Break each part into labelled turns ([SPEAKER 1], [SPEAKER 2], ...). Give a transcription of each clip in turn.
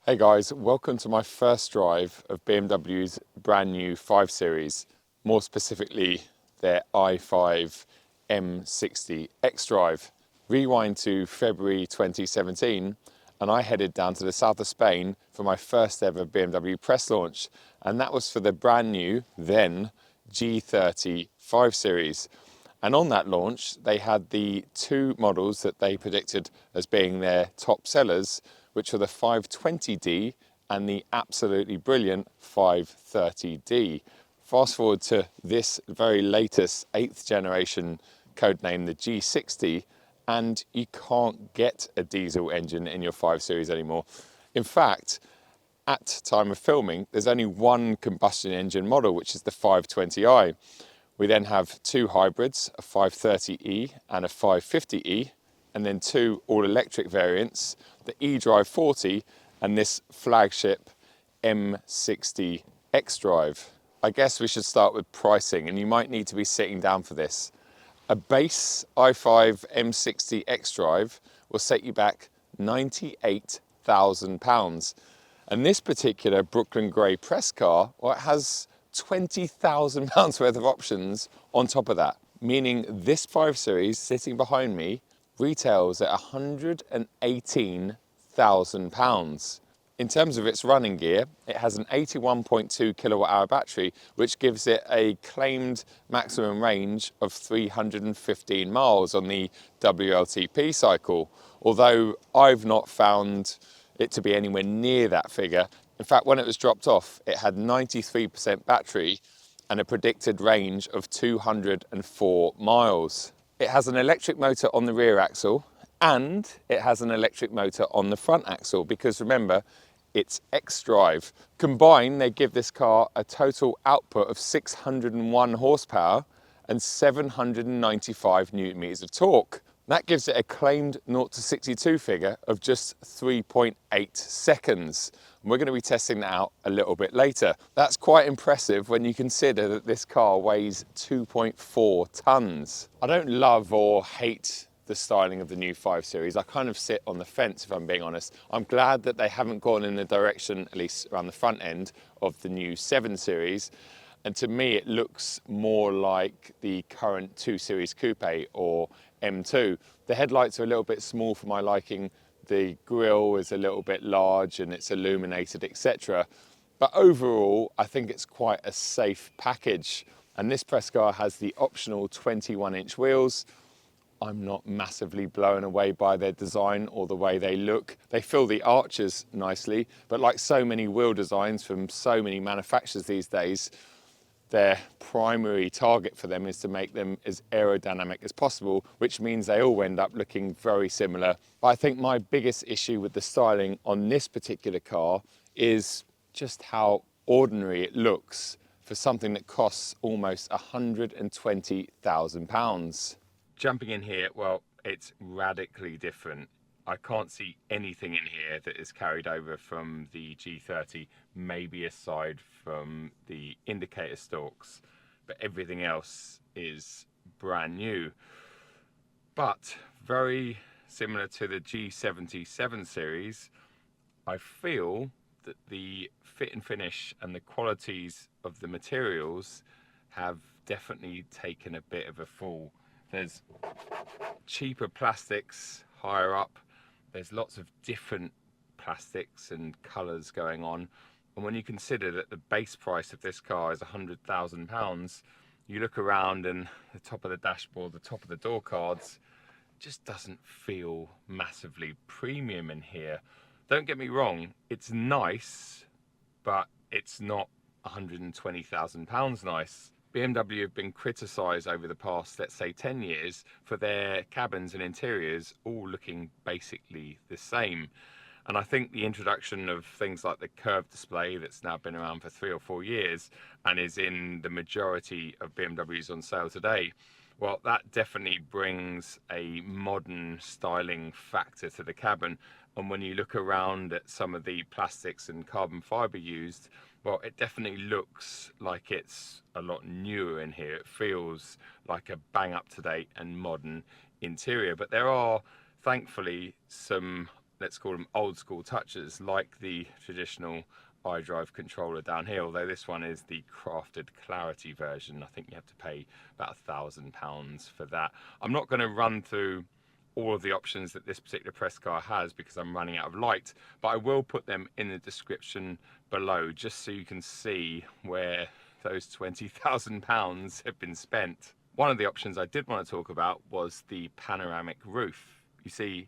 [SPEAKER 1] Hey guys, welcome to my first drive of BMW's brand new 5 Series, more specifically their i5 M60 X-Drive. Rewind to February 2017 and I headed down to the south of Spain for my first ever BMW press launch, and that was for the brand new, then, G30 5 Series. And on that launch, they had the two models that they predicted as being their top sellers, which were the 520D and the absolutely brilliant 530D. Fast forward to this very latest 8th generation, codenamed the G60, and you can't get a diesel engine in your 5 Series anymore. In fact, at time of filming, there's only one combustion engine model, which is the 520i. We then have two hybrids, a 530e and a 550e, and then two all-electric variants, the eDrive 40 and this flagship M60 X-Drive. I guess we should start with pricing, and you might need to be sitting down for this. A base i5 M60 X-Drive will set you back £98,000. And this particular Brooklyn Grey press car, well, it has £20,000 worth of options on top of that, meaning this 5 Series sitting behind me retails at £118,000. In terms of its running gear, it has an 81.2 kilowatt hour battery, which gives it a claimed maximum range of 315 miles on the WLTP cycle, although I've not found it to be anywhere near that figure. In fact, when it was dropped off, it had 93% battery and a predicted range of 204 miles. It has an electric motor on the rear axle and it has an electric motor on the front axle, because remember, it's X-Drive. Combined, they give this car a total output of 601 horsepower and 795 newton meters of torque. That gives it a claimed 0 to 62 figure of just 3.8 seconds. And we're going to be testing that out a little bit later. That's quite impressive when you consider that this car weighs 2.4 tons. I don't love or hate the styling of the new 5 Series. I kind of sit on the fence, if I'm being honest. I'm glad that they haven't gone in the direction, at least around the front end, of the new 7 Series. And to me, it looks more like the current 2 Series Coupe or M2. The headlights are a little bit small for my liking. The grille is a little bit large and it's illuminated, etc. But overall, I think it's quite a safe package. And this press car has the optional 21-inch wheels. I'm not massively blown away by their design or the way they look. They fill the arches nicely, but like so many wheel designs from so many manufacturers these days, their primary target for them is to make them as aerodynamic as possible, which means they all end up looking very similar. But I think my biggest issue with the styling on this particular car is just how ordinary it looks for something that costs almost £120,000. Jumping in here, well, it's radically different. I can't see anything in here that is carried over from the G30, maybe aside from the indicator stalks, but everything else is brand new. But very similar to the G77 series, I feel that the fit and finish and the qualities of the materials have definitely taken a bit of a fall. There's cheaper plastics higher up. There's lots of different plastics and colours going on. And when you consider that the base price of this car is £100,000, you look around and the top of the dashboard, the top of the door cards, just doesn't feel massively premium in here. Don't get me wrong, it's nice, but it's not £120,000 nice. BMW have been criticised over the past, let's say, 10 years for their cabins and interiors all looking basically the same. And I think the introduction of things like the curved display that's now been around for 3 or 4 years and is in the majority of BMWs on sale today, well, that definitely brings a modern styling factor to the cabin. And when you look around at some of the plastics and carbon fibre used, well, it definitely looks like it's a lot newer in here. It feels like a bang up to date and modern interior. But there are, thankfully, some let's call them old school touches, like the traditional iDrive controller down here, although this one is the crafted Clarity version. I think you have to pay about £1,000 for that. I'm not going to run through all of the options that this particular press car has because I'm running out of light, but I will put them in the description below just so you can see where those £20,000 have been spent. One of the options I did want to talk about was the panoramic roof. You see,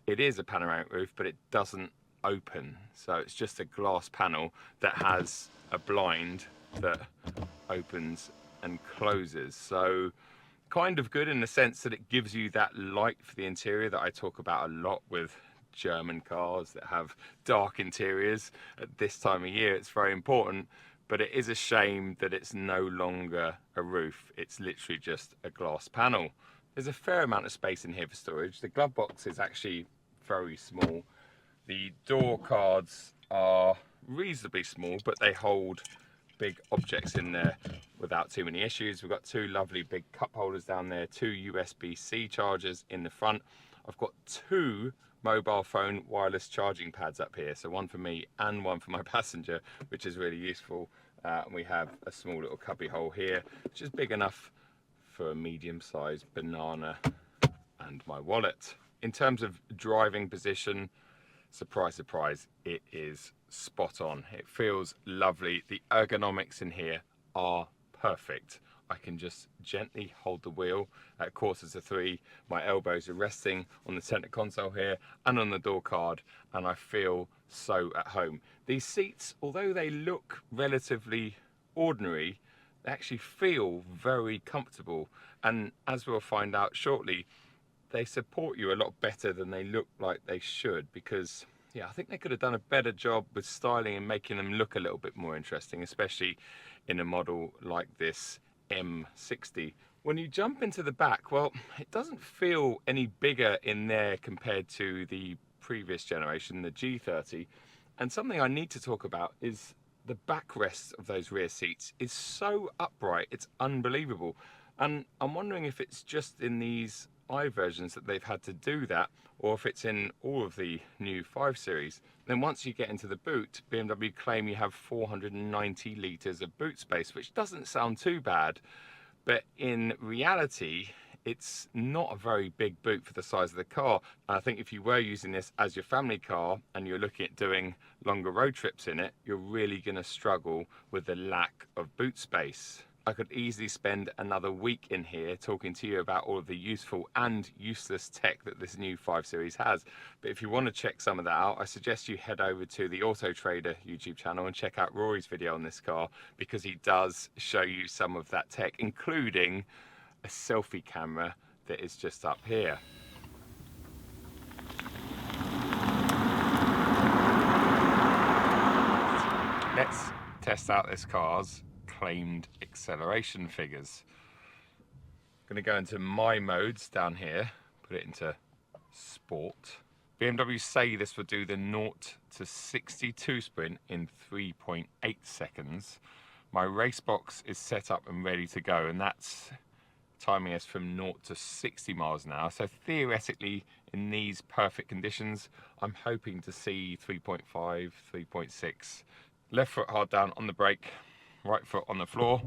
[SPEAKER 1] it is a panoramic roof, but it doesn't open, so it's just a glass panel that has a blind that opens and closes. So kind of good in the sense that it gives you that light for the interior that I talk about a lot with German cars that have dark interiors. At this time of year it's very important, but it is a shame that it's no longer a roof. It's literally just a glass panel. There's a fair amount of space in here for storage. The glove box is actually very small. The door cards are reasonably small, but they hold big objects in there without too many issues. We've got two lovely big cup holders down there, two USB-C chargers in the front. I've got two mobile phone wireless charging pads up here, so one for me and one for my passenger, which is really useful. And we have a small little cubby hole here, which is big enough for a medium-sized banana and my wallet. In terms of driving position, surprise, surprise, it is spot on. It feels lovely. The ergonomics in here are perfect. I can just gently hold the wheel at quarters to 3. My elbows are resting on the center console here and on the door card, and I feel so at home. These seats, although they look relatively ordinary, they actually feel very comfortable, and as we'll find out shortly, they support you a lot better than they look like they should, because yeah, I think they could have done a better job with styling and making them look a little bit more interesting, especially in a model like this M60. When you jump into the back, well, it doesn't feel any bigger in there compared to the previous generation, the G30. And something I need to talk about is the backrest of those rear seats is so upright, it's unbelievable. And I'm wondering if it's just in these I versions that they've had to do that, or if it's in all of the new 5 Series. Then once you get into the boot, BMW claim you have 490 litres of boot space, which doesn't sound too bad, but in reality it's not a very big boot for the size of the car. And I think if you were using this as your family car and you're looking at doing longer road trips in it, you're really going to struggle with the lack of boot space. I could easily spend another week in here talking to you about all of the useful and useless tech that this new 5 Series has. But if you want to check some of that out, I suggest you head over to the Auto Trader YouTube channel and check out Rory's video on this car, because he does show you some of that tech, including a selfie camera that is just up here. Let's test out this car's claimed acceleration figures. I'm going to go into my modes down here, put it into sport. BMW say this would do the 0 to 62 sprint in 3.8 seconds. My race box is set up and ready to go, and that's timing us from 0 to 60 miles an hour. So theoretically, in these perfect conditions, I'm hoping to see 3.5, 3.6. Left foot hard down on the brake, right foot on the floor.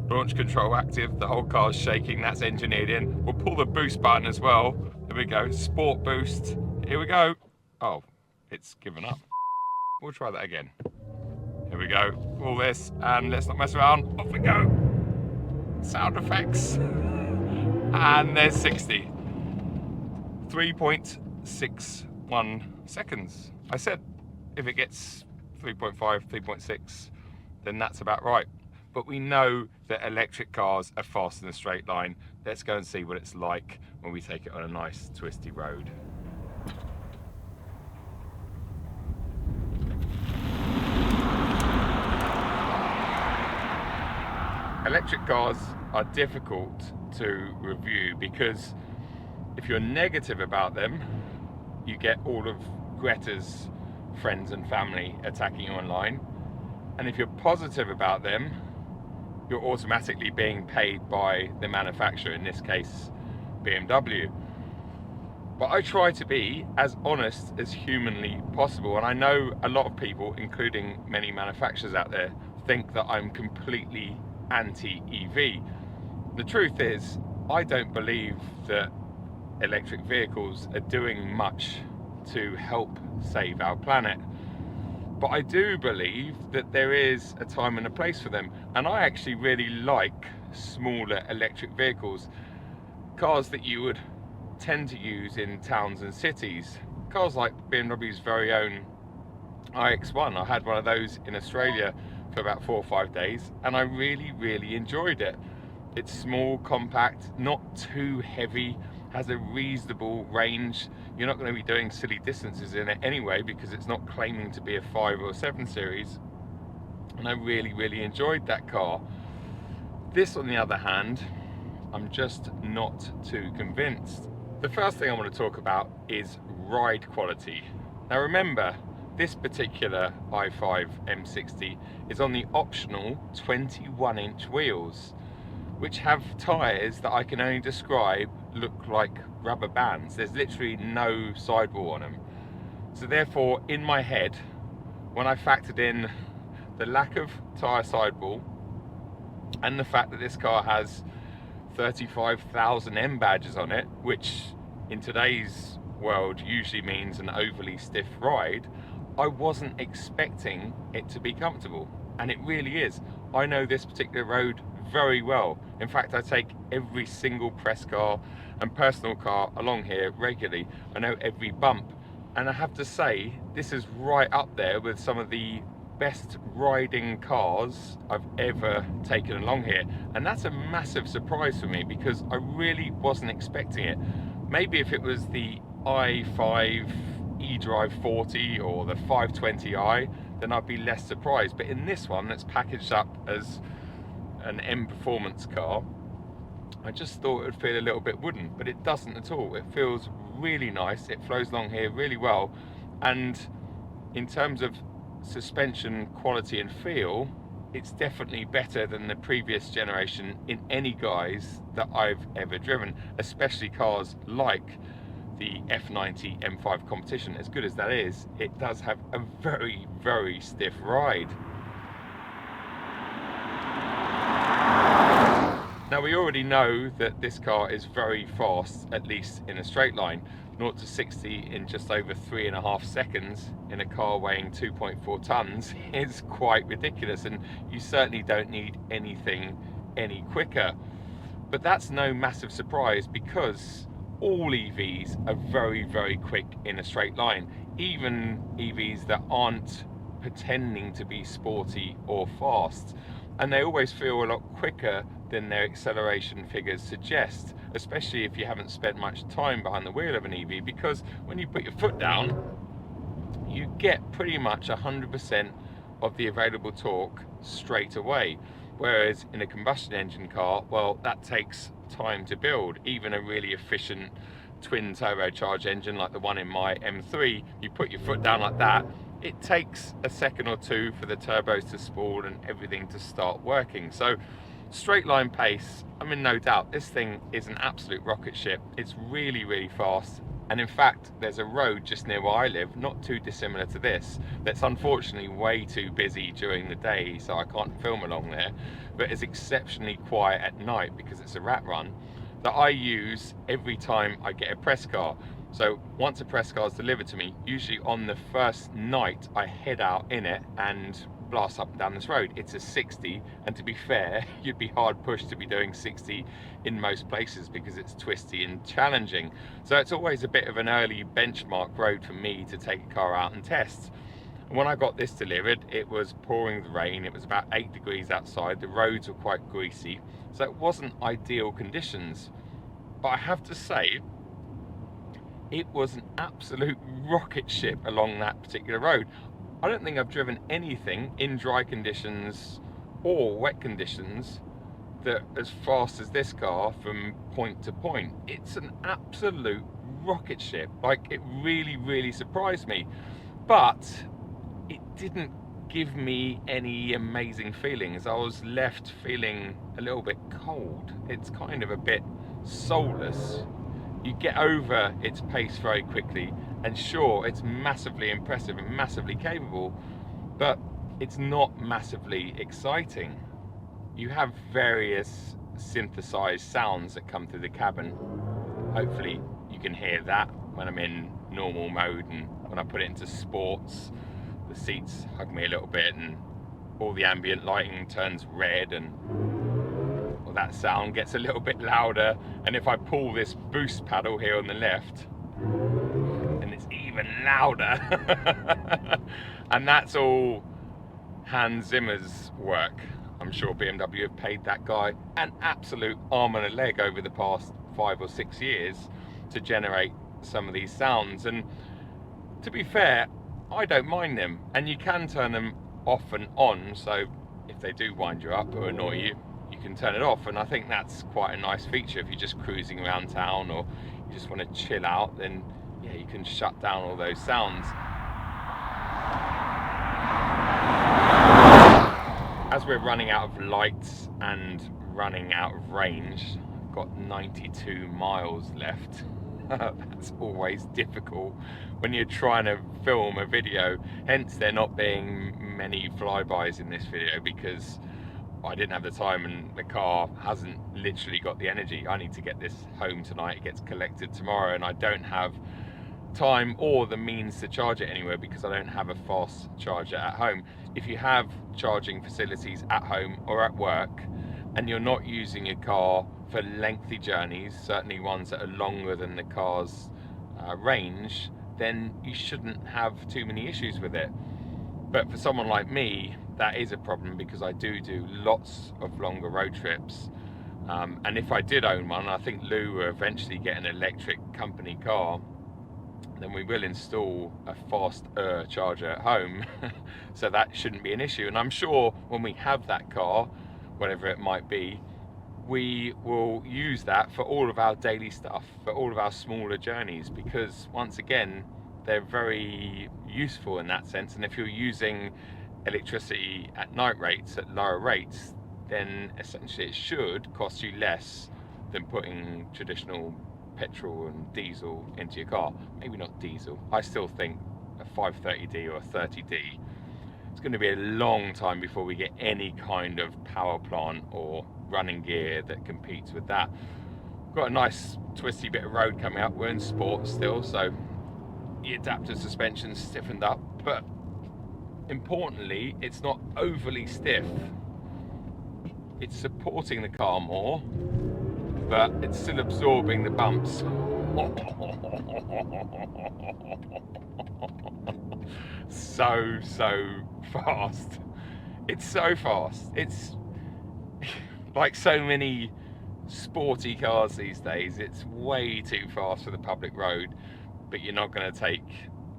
[SPEAKER 1] Launch control active, the whole car's shaking, that's engineered in. We'll pull the boost button as well. There we go, sport boost. Here we go. Oh, it's given up. We'll try that again. Here we go, all this, and let's not mess around. Off we go. Sound effects. And there's 60. 3.61 seconds. I said if it gets 3.5, 3.6, then that's about right. But we know that electric cars are fast in a straight line. Let's go and see what it's like when we take it on a nice twisty road. Electric cars are difficult to review because if you're negative about them, you get all of Greta's friends and family attacking you online. And if you're positive about them, you're automatically being paid by the manufacturer, in this case BMW. But I try to be as honest as humanly possible, and I know a lot of people, including many manufacturers out there, think that I'm completely anti-EV. The truth is, I don't believe that electric vehicles are doing much to help save our planet. But I do believe that there is a time and a place for them. And I actually really like smaller electric vehicles, cars that you would tend to use in towns and cities. Cars like BMW's very own iX1. I had one of those in Australia for about 4 or 5 days, and I really enjoyed it. It's small, compact, not too heavy, has a reasonable range. You're not going to be doing silly distances in it anyway, because it's not claiming to be a 5 or 7 series. And I really enjoyed that car. This, on the other hand, I'm just not too convinced. The first thing I want to talk about is ride quality. Now remember, this particular i5 M60 is on the optional 21-inch wheels, which have tyres that I can only describe look like rubber bands. There's literally no sidewall on them. So therefore, in my head, when I factored in the lack of tyre sidewall and the fact that this car has 35,000 M badges on it, which in today's world usually means an overly stiff ride, I wasn't expecting it to be comfortable, and it really is. I know this particular road very well. In fact, I take every single press car and personal car along here regularly. I know every bump, and I have to say, this is right up there with some of the best riding cars I've ever taken along here, and that's a massive surprise for me because I really wasn't expecting it. Maybe if it was the i5 eDrive 40 or the 520i, then I'd be less surprised, but in this one that's packaged up as an M performance car, I just thought it would feel a little bit wooden, but it doesn't at all. It feels really nice, it flows along here really well, and in terms of suspension quality and feel, it's definitely better than the previous generation in any guise that I've ever driven, especially cars like the F90 M5 Competition. As good as that is, it does have a very stiff ride. Now we already know that this car is very fast, at least in a straight line. 0 to 60 in just over 3.5 seconds in a car weighing 2.4 tons is quite ridiculous, and you certainly don't need anything any quicker. But that's no massive surprise because all EVs are very quick in a straight line, even EVs that aren't pretending to be sporty or fast, and they always feel a lot quicker than their acceleration figures suggest, especially if you haven't spent much time behind the wheel of an EV, because when you put your foot down, you get pretty much 100% of the available torque straight away. Whereas in a combustion engine car, well, that takes time to build. Even a really efficient twin turbocharged engine like the one in my M3, you put your foot down like that, it takes a second or two for the turbos to spool and everything to start working. So straight line pace, I'm in no doubt, this thing is an absolute rocket ship. It's really fast, and in fact there's a road just near where I live, not too dissimilar to this, that's unfortunately way too busy during the day, so I can't film along there, but is exceptionally quiet at night because it's a rat run, that I use every time I get a press car. So once a press car is delivered to me, usually on the first night I head out in it and blast up and down this road. It's a 60, and to be fair, you'd be hard pushed to be doing 60 in most places because it's twisty and challenging. So it's always a bit of an early benchmark road for me to take a car out and test. And when I got this delivered, it was pouring the rain, it was about 8 degrees outside, the roads were quite greasy, so it wasn't ideal conditions. But I have to say, it was an absolute rocket ship along that particular road. I don't think I've driven anything in dry conditions or wet conditions that as fast as this car from point to point. It's an absolute rocket ship. Like, it really surprised me, but it didn't give me any amazing feelings. I was left feeling a little bit cold. It's kind of a bit soulless. You get over its pace very quickly, and sure, it's massively impressive and massively capable, but it's not massively exciting. You have various synthesized sounds that come through the cabin. Hopefully you can hear that when I'm in normal mode, and when I put it into sports, the seats hug me a little bit and all the ambient lighting turns red, and well, that sound gets a little bit louder. And if I pull this boost paddle here on the left, and it's even louder. And that's all Hans Zimmer's work. I'm sure BMW have paid that guy an absolute arm and a leg over the past 5 or 6 years to generate some of these sounds. And to be fair, I don't mind them, and you can turn them off and on, so if they do wind you up or annoy you, you can turn it off. And I think that's quite a nice feature. If you're just cruising around town or you just want to chill out, then yeah, you can shut down all those sounds. As we're running out of lights and running out of range, I've got 92 miles left. That's always difficult when you're trying to film a video, hence there not being many flybys in this video, because I didn't have the time and the car hasn't literally got the energy. I need to get this home tonight, it gets collected tomorrow, and I don't have time or the means to charge it anywhere because I don't have a fast charger at home. If you have charging facilities at home or at work and you're not using your car for lengthy journeys, certainly ones that are longer than the car's range, then you shouldn't have too many issues with it. But for someone like me, that is a problem because I do lots of longer road trips. And if I did own one, I think Lou will eventually get an electric company car, then we will install a faster charger at home. So that shouldn't be an issue. And I'm sure when we have that car, whatever it might be, we will use that for all of our daily stuff, for all of our smaller journeys, because once again, they're very useful in that sense. And if you're using electricity at night rates, at lower rates, then essentially it should cost you less than putting traditional petrol and diesel into your car. Maybe not diesel. I still think a 530D or a 30D, it's going to be a long time before we get any kind of power plant or running gear that competes with that. We've got a nice twisty bit of road coming up. We're in sport still, so the adaptive suspension's stiffened up, but importantly, it's not overly stiff. It's supporting the car more, but it's still absorbing the bumps. So fast. It's so fast. It's like so many sporty cars these days. It's way too fast for the public road, but you're not going to take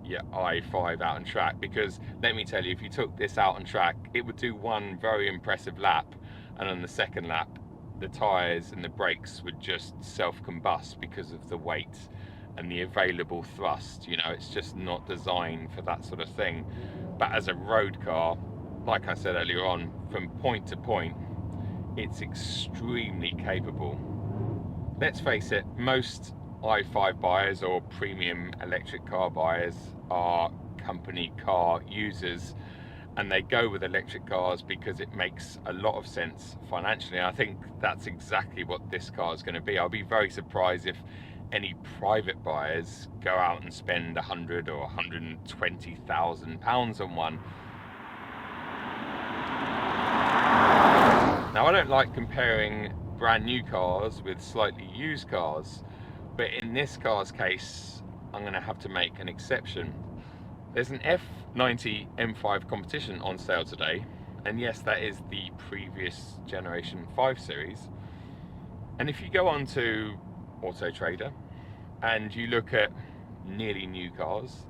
[SPEAKER 1] your i5 out on track, because let me tell you, if you took this out on track, it would do one very impressive lap, and on the second lap, the tyres and the brakes would just self-combust because of the weight and the available thrust. You know, it's just not designed for that sort of thing. But as a road car, like I said earlier on, from point to point, it's extremely capable. Let's face it, most i5 buyers or premium electric car buyers are company car users, and they go with electric cars because it makes a lot of sense financially. I think that's exactly what this car is going to be. I'll be very surprised if any private buyers go out and spend £100,000 or £120,000 on one. Now, I don't like comparing brand new cars with slightly used cars, but in this car's case, I'm going to have to make an exception. There's an F90 M5 competition on sale today, and yes, that is the previous generation 5 Series. And if you go on to Auto Trader and you look at nearly new cars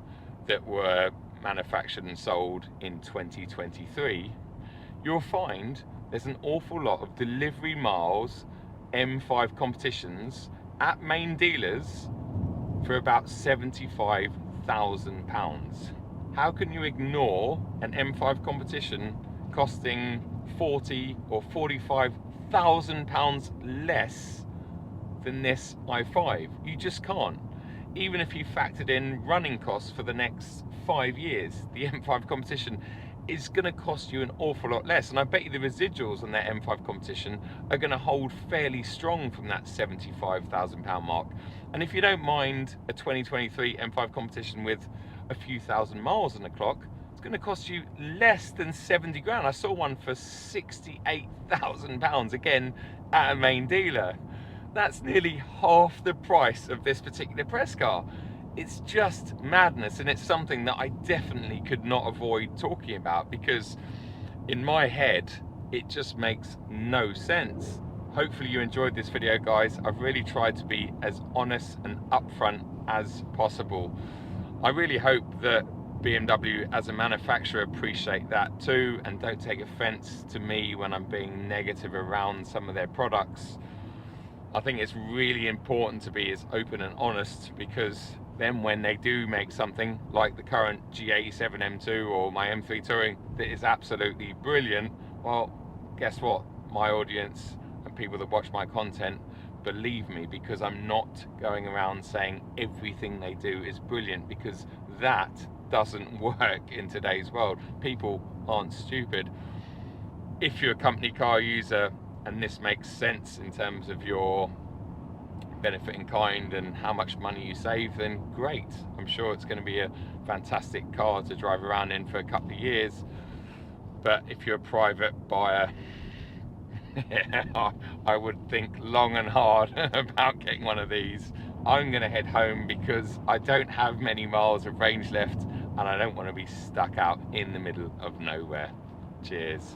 [SPEAKER 1] that were manufactured and sold in 2023, you'll find there's an awful lot of delivery miles M5 competitions at main dealers for about £75,000. How can you ignore an M5 competition costing £40,000 or £45,000 less than this i5. You just can't. Even if you factored in running costs for the next 5 years, the M5 competition is going to cost you an awful lot less. And I bet you the residuals on that M5 competition are going to hold fairly strong from that £75,000 mark. And if you don't mind a 2023 M5 competition with a few thousand miles on the clock, it's going to cost you less than 70 grand. I saw one for £68,000 again at a main dealer. That's nearly half the price of this particular press car. It's just madness, and it's something that I definitely could not avoid talking about because in my head it just makes no sense. Hopefully you enjoyed this video, guys. I've really tried to be as honest and upfront as possible. I really hope that BMW as a manufacturer appreciate that too and don't take offense to me when I'm being negative around some of their products. I think it's really important to be as open and honest, because then when they do make something like the current G87 M2 or my M3 Touring that is absolutely brilliant, well, guess what? My audience and people that watch my content believe me, because I'm not going around saying everything they do is brilliant, because that doesn't work in today's world. People aren't stupid. If you're a company car user and this makes sense in terms of your benefit in kind and how much money you save, then great. I'm sure it's going to be a fantastic car to drive around in for a couple of years. But if you're a private buyer, I would think long and hard about getting one of these. I'm going to head home because I don't have many miles of range left and I don't want to be stuck out in the middle of nowhere. Cheers.